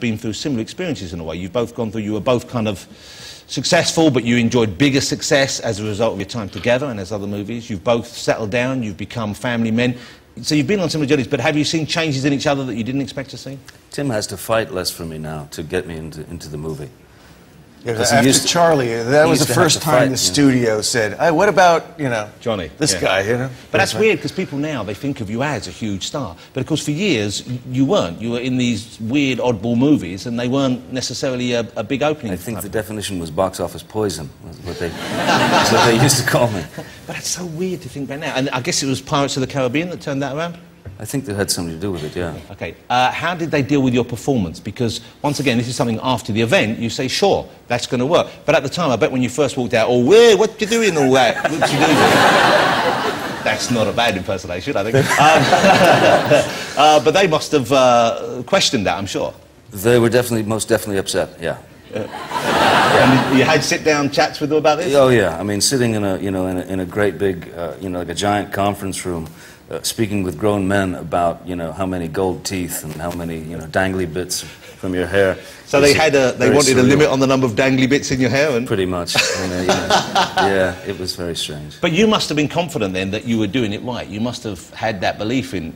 been through similar experiences in a way. You've both gone through, you were both kind of successful, but you enjoyed bigger success as a result of your time together and as other movies. You've both settled down, you've become family men. So you've been on similar journeys, but have you seen changes in each other that you didn't expect to see? Tim has to fight less for me now to get me into the movie. Yeah, after Charlie, that was the first time the studio said, hey, what about, you know, Johnny, this guy, you know? But that's weird, because people now, they think of you as a huge star. But of course, for years, you weren't. You were in these weird, oddball movies, and they weren't necessarily a big opening. I think the definition was box office poison, was what they used to call me. But that's so weird to think about now. And I guess it was Pirates of the Caribbean that turned that around? I think that had something to do with it, yeah. Okay. How did they deal with your performance? Because, once again, this is something after the event, you say, sure, that's going to work. But at the time, I bet when you first walked out, oh, where, what you doing, all that? What you doing? That's not a bad impersonation, I think. But they must have questioned that, I'm sure. They were most definitely upset, yeah. And you had sit-down chats with them about this? Oh, yeah. I mean, sitting in a great big, like a giant conference room, speaking with grown men about, how many gold teeth and how many, dangly bits from your hair. So they wanted a limit on the number of dangly bits in your hair? And... Pretty much. Yeah, it was very strange. But you must have been confident then that you were doing it right. You must have had that belief in...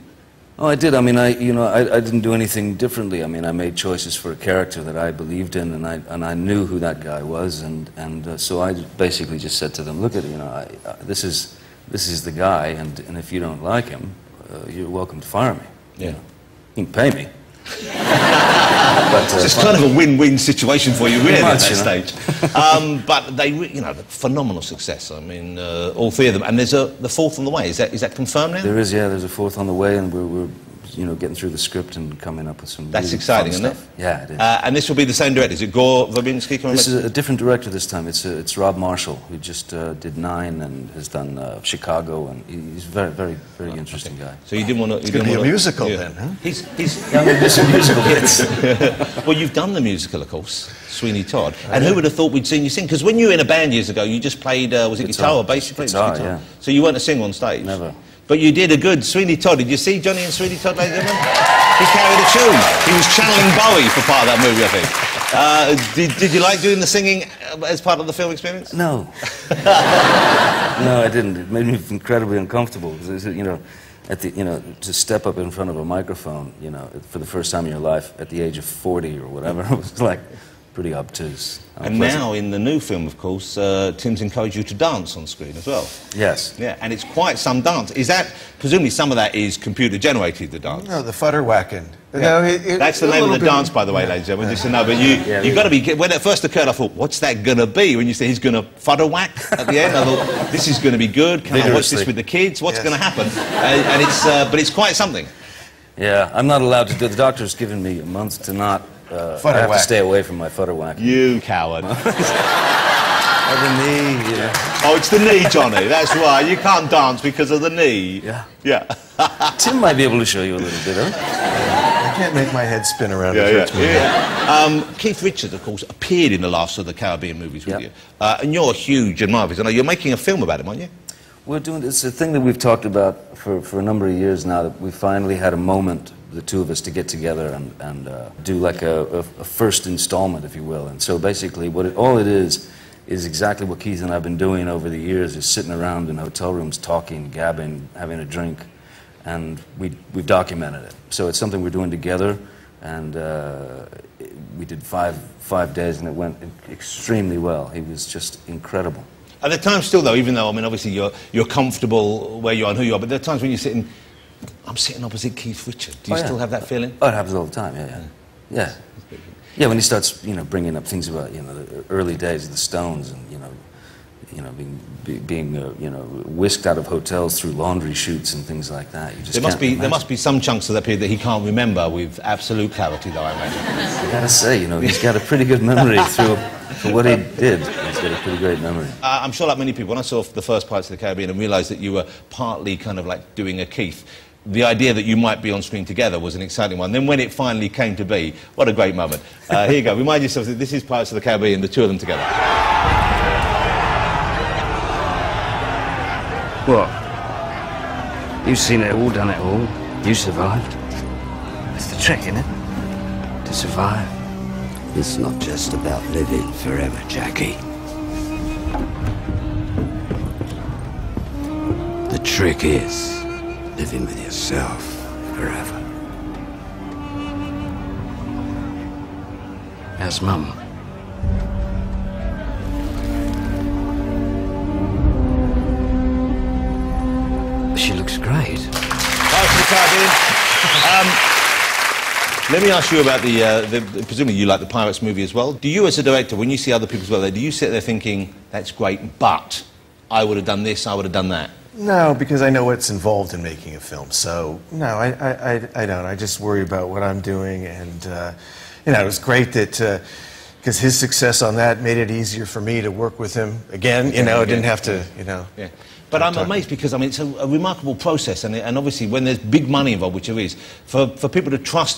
Oh, I did. I mean, I didn't do anything differently. I mean, I made choices for a character that I believed in, and I knew who that guy was, and so I basically just said to them, look at it, this is the guy, and if you don't like him, you're welcome to fire me. Yeah. You can pay me. But, it's just kind of a win-win situation for you, really, at that stage. But they, phenomenal success. I mean, all three of them. And there's the fourth on the way. Is that confirmed now? There is, yeah. There's a fourth on the way, and we're getting through the script and coming up with some. That's really exciting, fun isn't stuff. it? Yeah, it is. And this will be the same director. Is it Gore Verbinski? This is a different director this time. It's Rob Marshall, who just did 9 and has done Chicago, and he's a very, very, very interesting guy. So you didn't want to... It's going to be a musical then, huh? He's some musical hits. Well, you've done the musical, of course, Sweeney Todd. And who would have thought we'd seen you sing? Because when you were in a band years ago, you just played, was it guitar or bass? Guitar, yeah. So you weren't a singer on stage? Never. But you did a good Sweeney Todd. Did you see Johnny and Sweeney Todd, ladies and gentlemen? He carried a tune. He was channeling Bowie for part of that movie, I think. Did you like doing the singing as part of the film experience? No. No, I didn't. It made me incredibly uncomfortable. Because, to step up in front of a microphone, for the first time in your life at the age of 40 or whatever, it was like pretty obtuse. And now, in the new film, of course, Tim's encouraged you to dance on screen as well. Yes. Yeah, and it's quite some dance. Is that, presumably some of that is computer-generated, the dance? No, the fudder-whacking. Yeah. No, that's the name of the dance, by the way, ladies and gentlemen, just to know. But you've got to be... When it first occurred, I thought, what's that going to be? When you say he's going to fudder-whack at the end, I thought, this is going to be good. Can I watch this with the kids? What's going to happen? But it's quite something. Yeah, I'm not allowed to do... The doctor's given me a month to not... I have to stay away from my fudder whack. You coward. The knee, yeah. Oh, it's the knee, Johnny. That's why. You can't dance because of the knee. Yeah. Yeah. Tim might be able to show you a little bit, huh? I can't make my head spin around. Keith Richards, of course, appeared in the last of the Caribbean movies with you. And you're a huge admirer of his. I know you're making a film about him, aren't you? We're doing... It's a thing that we've talked about for a number of years now, that we finally had a moment, the two of us, to get together and do like a first installment, if you will. And so basically all it is exactly what Keith and I have been doing over the years, is sitting around in hotel rooms talking, gabbing, having a drink, and we've documented it. So it's something we're doing together, and we did five days, and it went extremely well. He was just incredible. At the time still, though, even though, I mean, obviously you're comfortable where you are and who you are, but there are times when you're sitting... I'm sitting opposite Keith Richards. Do you still have that feeling? Oh, it happens all the time, yeah. Yeah, when he starts, bringing up things about, the early days of the Stones, and, being whisked out of hotels through laundry chutes and things like that. You just there must be some chunks of that period that he can't remember with absolute clarity, though, I imagine. I gotta say, he's got a pretty good memory for what he did. He's got a pretty great memory. I'm sure, like many people, when I saw the first Pirates of the Caribbean and realised that you were partly kind of like doing a Keith, the idea that you might be on screen together was an exciting one. Then when it finally came to be, what a great moment. Here you go. Remind yourself that this is Pirates of the Caribbean, the two of them together. What? You've seen it all, done it all. You survived. That's the trick, isn't it? To survive. It's not just about living forever, Jackie. The trick is living with yourself forever. How's Mum? She looks great. Let me ask you about presumably you like the Pirates movie as well. Do you as a director, when you see other people's work, do you sit there thinking, that's great, but I would have done this, I would have done that? No, because I know what's involved in making a film. So, no, I don't. I just worry about what I'm doing. And, you know, it was great that, because his success on that made it easier for me to work with him again. You know, I didn't have to, you know. Yeah. But I'm amazed because, I mean, it's a remarkable process. And obviously, when there's big money involved, which there is, for people to trust